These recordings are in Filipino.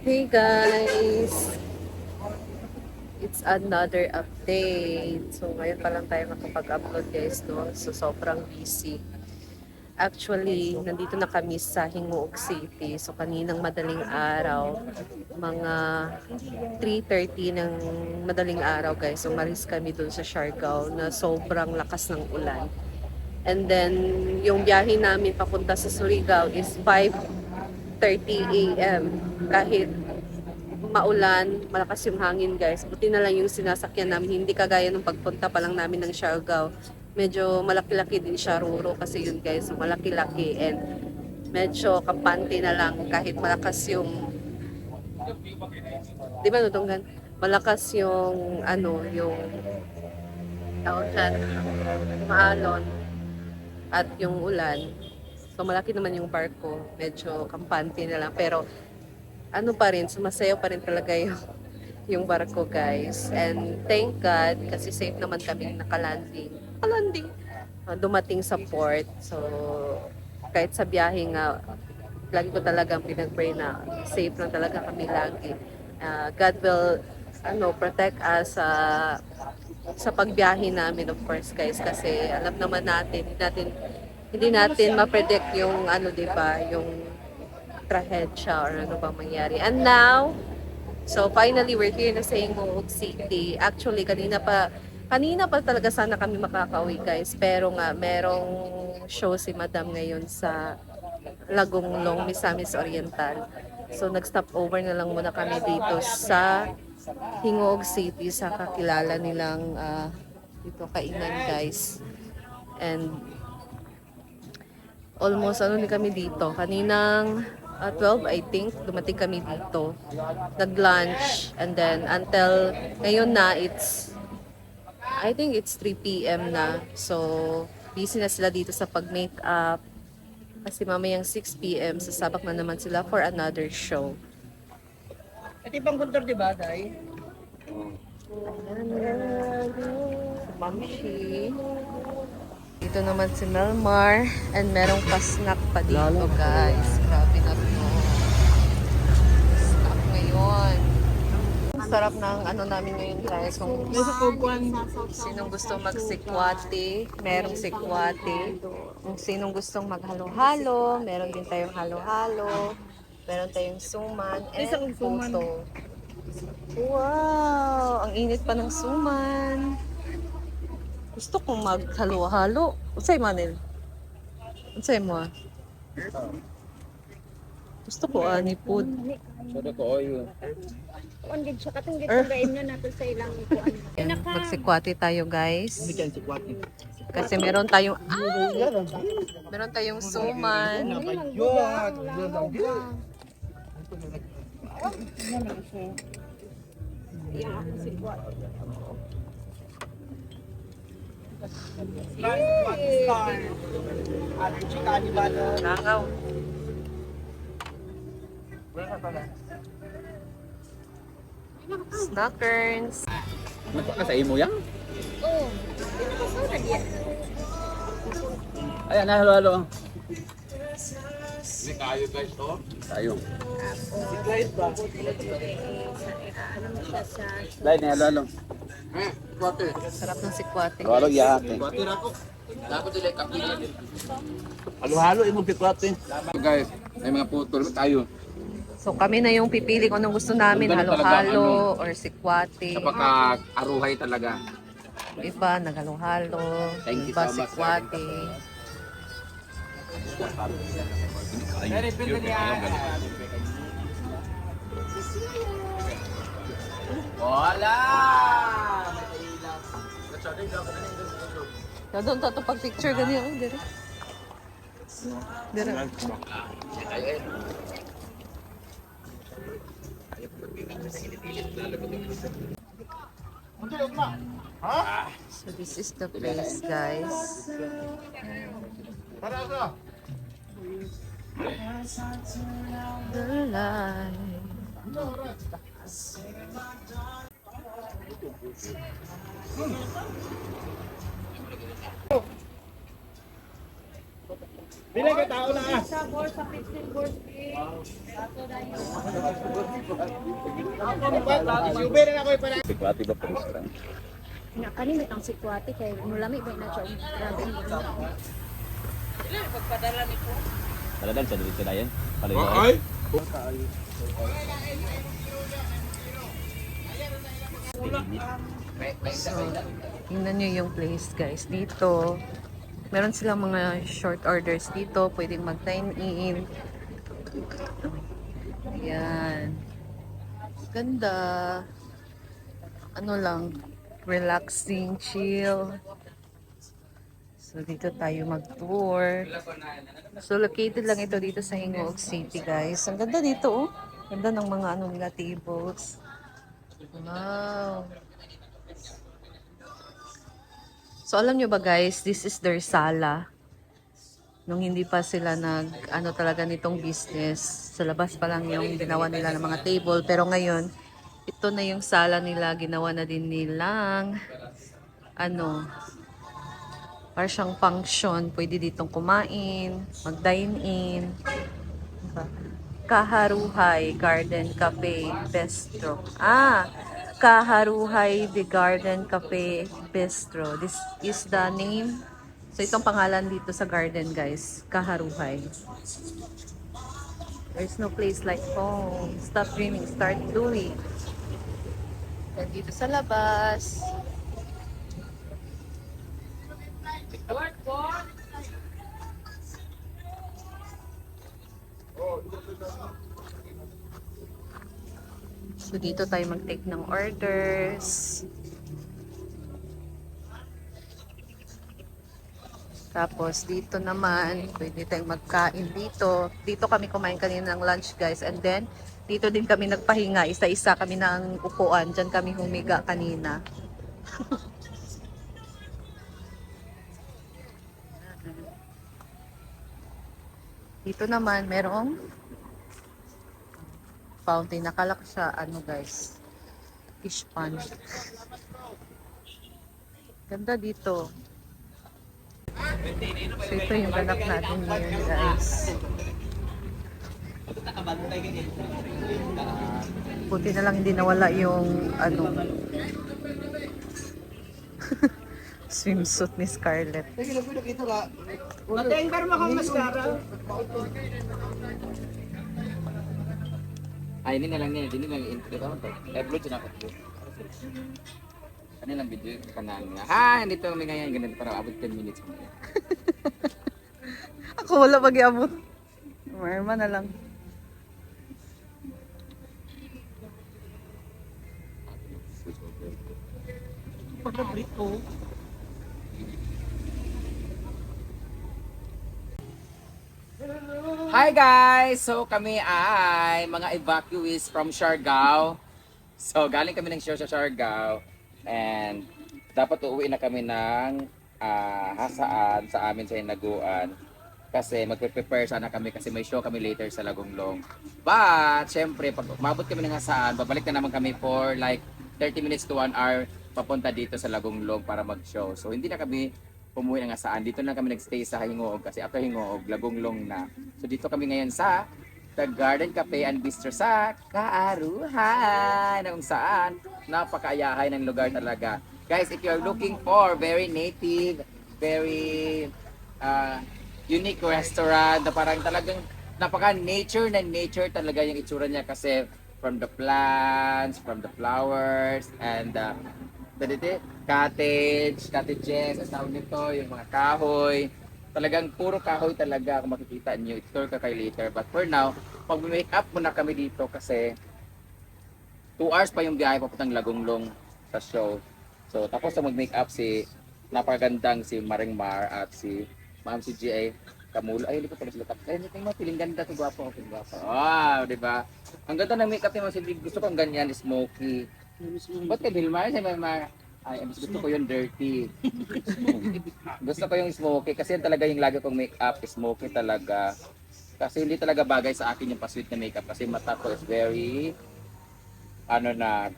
Hey guys! It's another update. So ngayon pa lang tayo makapag-upload guys, no? So sobrang busy. Actually, nandito na kami sa Hingoog City. So kaninang madaling araw, mga 3:30 ng madaling araw guys. So umalis kami dun sa Siargao na sobrang lakas ng ulan. And then, yung biyahe namin papunta sa Surigao is 5:30 a.m. Kahit maulan, malakas yung hangin guys. Buti na lang yung sinasakyan namin, hindi kagaya nung pagpunta pa lang namin ng Siargao. Medyo malaki-laki din siya, Ruro, kasi yun guys, malaki-laki and medyo kampante na lang kahit malakas yung, di ba Nutunggan? Malakas yung, yung tawag dyan, maalon at yung ulan. So malaki naman yung barko, medyo kampante na lang. Pero ano pa rin, sumasayaw pa rin talaga yung barko guys. And thank God kasi safe naman kami nakalanding. Nakalanding. Dumating sa port. So kahit sa biyahe nga, lagi ko talagang pinag-pray na safe lang talaga kami lagi. God will protect us sa pagbiyahe namin of course guys kasi alam naman natin hindi natin ma-predict yung di ba yung trahedya or ano ba mangyari. And now, so finally we're here na sa Hingoog City. Actually, kanina pa talaga sana kami makakauwi guys. Pero nga, merong show si Madam ngayon sa Lagonglong, Misamis Oriental. So nag-stop over na lang muna kami dito sa Hingoog City sa kakilala nilang dito kainan guys. And almost din kami dito. Kaninang 12 I think dumating kami dito. Nag-lunch and then until ngayon na I think it's 3 p.m. na. So busy na sila dito sa pag-makeup. Kasi mamayang 6 p.m. sasabak na naman sila for another show. Ito ibang kontor, di ba, Day? Ayan. Mamshi. Dito naman si Melmar and merong pa-snack pa dito guys. Grabe na to. Snack ngayon. Ang sarap ng namin ngayon guys. Kung sinong gusto mag-sikwate, merong sikwate. Kung sinong gustong maghalo-halo, meron din tayong halo-halo. Meron tayong suman and puto. Wow! Ang init pa ng suman. Gusto kong maghalo-halo. Unsay manil? Unsay mo? Gusto ko ani food. Sada ko oil. Kuan gid siya katong gitagain na nato sa ilang kuan. Magsikwati tayo guys. Kasi meron tayong meron tayong suman. Langaw. Snackers. Nagpa sa imo yan? Oo. Dito ko sa diya. Ayan na, halo-halo. Hindi kayo guys to? Tayo. Dahil na, halo-halo. Sarap ng sikwate. Halo-halo, yate. Halo-halo, imong pikwate. Guys, may mga putol tayo. So kami na yung pipili kung anong gusto namin, Ang ganda talaga, halo-halo or sikwate. Sa pagka-aruhay talaga. Iba naghalo-halo, Thank you iba so much, sikwate. Wala! Doon to pag-picture ganyan. Oh, dire. Dire. So this is the place, guys. The light. Sikwati ba po sa Nga kanina ang sikwati kay mulami ba na siya. Grabe ang ganda. Talagang sa dito na yan. Paloy Ay! Tingnan nyo yung place guys. Dito, meron silang mga short orders dito. Pwedeng mag-dine in. Ayan. Ganda. Ano lang, relaxing, chill. So, dito tayo mag-tour. So, located lang ito dito sa Hingoog City, guys. Ang ganda dito, oh. Ganda ng mga ano nila, tables. Wow. So, alam nyo ba, guys, this is their sala. Nung hindi pa sila ano talaga nitong business. Sa labas pa lang yung ginawa nila ng mga table. Pero ngayon, ito na yung sala nila. Ginawa na din nilang, ano, para siyang function. Pwede ditong kumain, mag-dine in. Diba? Kaharuhay Garden Cafe Bistro. Kaharuhay the Garden Cafe Bistro. This is the name. So, itong pangalan dito sa garden, guys. Kaharuhay. There's no place like home. Stop dreaming, start doing. And dito sa labas. So, dito tayo mag-take ng orders. Tapos, dito naman, pwede tayong magkain dito. Dito kami kumain kanina ng lunch, guys. And then, dito din kami nagpahinga. Isa-isa kami ng upuan. Diyan kami humiga kanina. Dito naman, merong fountain. Nakalak siya, ano guys, fish pond. Ganda dito. So ito yung ganap natin ngayon guys. Buti na lang hindi nawala yung ano swimsuit ni Scarlett. Ay, ini na lang niya. Ini lang intro ko to. Upload siya na ako. Kanilang video kanang nga. Hindi to may ganyan ganun para abot 10 minutes mo. Ako wala mag-iabot. Marma na lang. Hi guys! So kami ay mga evacuees from Siargao. So galing kami ng show sa Siargao and dapat uuwi na kami ng hasaan sa amin sa Hinaguan kasi magpe-prepare sana kami kasi may show kami later sa Lagonglong. But syempre pag umabot kami ng hasaan, babalik na naman kami for like 30 minutes to 1 hour papunta dito sa Lagonglong para mag-show. So hindi na kami umuwi ng Asaan. Dito na kami nagstay sa Hingoog kasi after Hingoog, Lagonglong na. So dito kami ngayon sa The Garden Cafe and Bistro sa Kaaruhan na kung saan napakaayahay ng lugar talaga. Guys, if you're looking for very native, very unique restaurant na parang talagang napaka-nature na nature talaga yung itsura niya kasi from the plants, from the flowers, and cottages, ang tawag nito, yung mga kahoy. Talagang puro kahoy talaga kung makikita nyo. I-tour ka kay later. But for now, pag-make up muna kami dito kasi 2 hours pa yung biyahe papuntang Lagonglong sa show. So, tapos na mag-make up si napakagandang si Maring Mar at si Ma'am si G.A. Kamulo. Ay, hindi ko pala sila tapos. Ay, hindi mo, piling ganda. Ito gwapo. Wow, di ba? Ang ganda ng make up ni Ma'am si G. Gusto ko ang ganyan, smoky. Ba't kay Vilmar? Ay, gusto ko yung dirty. Gusto ko yung smoky kasi yan talaga yung lagi kong makeup, smoky talaga. Kasi hindi talaga bagay sa akin yung pa-sweet na makeup kasi mata ko is very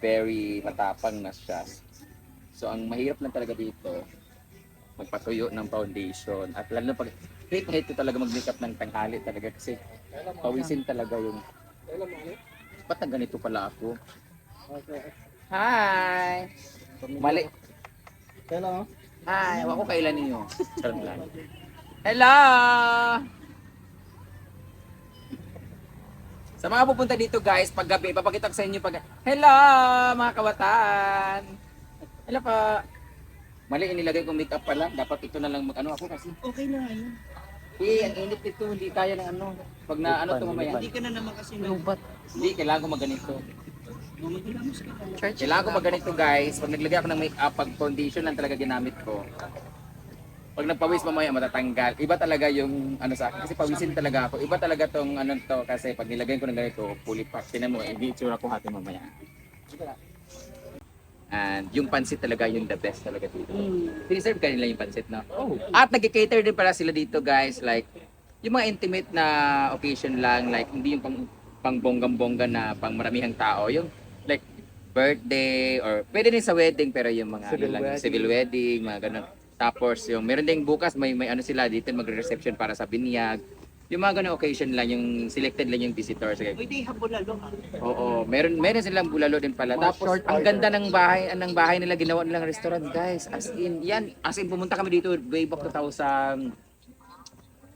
very matapang na siya. So ang mahirap lang talaga dito magpatuyo ng foundation at lalo pag hate na hate ko talaga mag-makeup ng tanghali talaga kasi pawisin talaga yung ba't na ganito pala ako? Hi! Mali. Hello. Hi! Wako kailan ninyo? Charot lang. Hello! Sa mga pupunta dito guys, pag gabi, papakita ko sa inyo pag... Hello mga kawatan! Hello pa! Mali, inilagay kong makeup pala. Dapat ito na lang mag-ano ako kasi. Okay na yun. Ang init nito, hindi kaya ng ano. Pag na ano to mamaya. Hindi ka na naman kasi Lubat. Hindi, kailangan ko maganito. Magilamos ka. Church. Kailangan ko maganito guys. Pag naglagay ako ng makeup, pag foundation lang talaga ginamit ko. Pag nagpawis mamaya matatanggal. Iba talaga yung ano sa akin. Kasi pawisin talaga ako. Iba talaga tong ano to. Kasi pag nilagay ko ng ganito, fully packed. Tinan mo, hindi itsura ko hati mamaya. And yung pansit talaga yung the best talaga dito. Siniserve ka nila yung pansit, no? Oh. At nag-cater din pala sila dito guys. Like, yung mga intimate na occasion lang. Like, hindi yung pang bonggang-bongga na pang maramihang tao. Yung like, birthday or pwede din sa wedding pero yung mga civil wedding, mga ganun. Tapos yung meron ding bukas may ano sila dito magre-reception para sa binyag. Yung mga ganung occasion lang yung selected lang yung visitors. Pwede habulalo ha. Oo, meron silang bulalo din pala. Tapos ang ganda ng bahay nila ginawa nilang restaurant, guys. As in pumunta kami dito way back 2000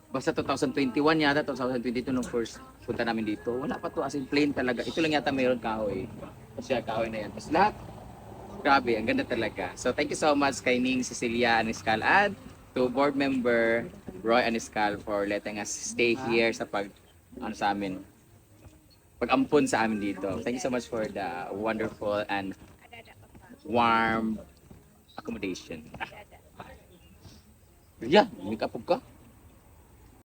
basta 2021 yata, 2022 nung first punta namin dito. Wala pa to, as in plain talaga. Ito lang yata mayroon kahoy. Kasi kahoy na yan. Tapos lahat grabe, ang ganda talaga. So thank you so much kay Ning Cecilia Aniscal and to board member Roy Aniscal for letting us stay here sa sa amin. Pag-ampon sa amin dito. Thank you so much for the wonderful and warm accommodation. Yeah, make up ka.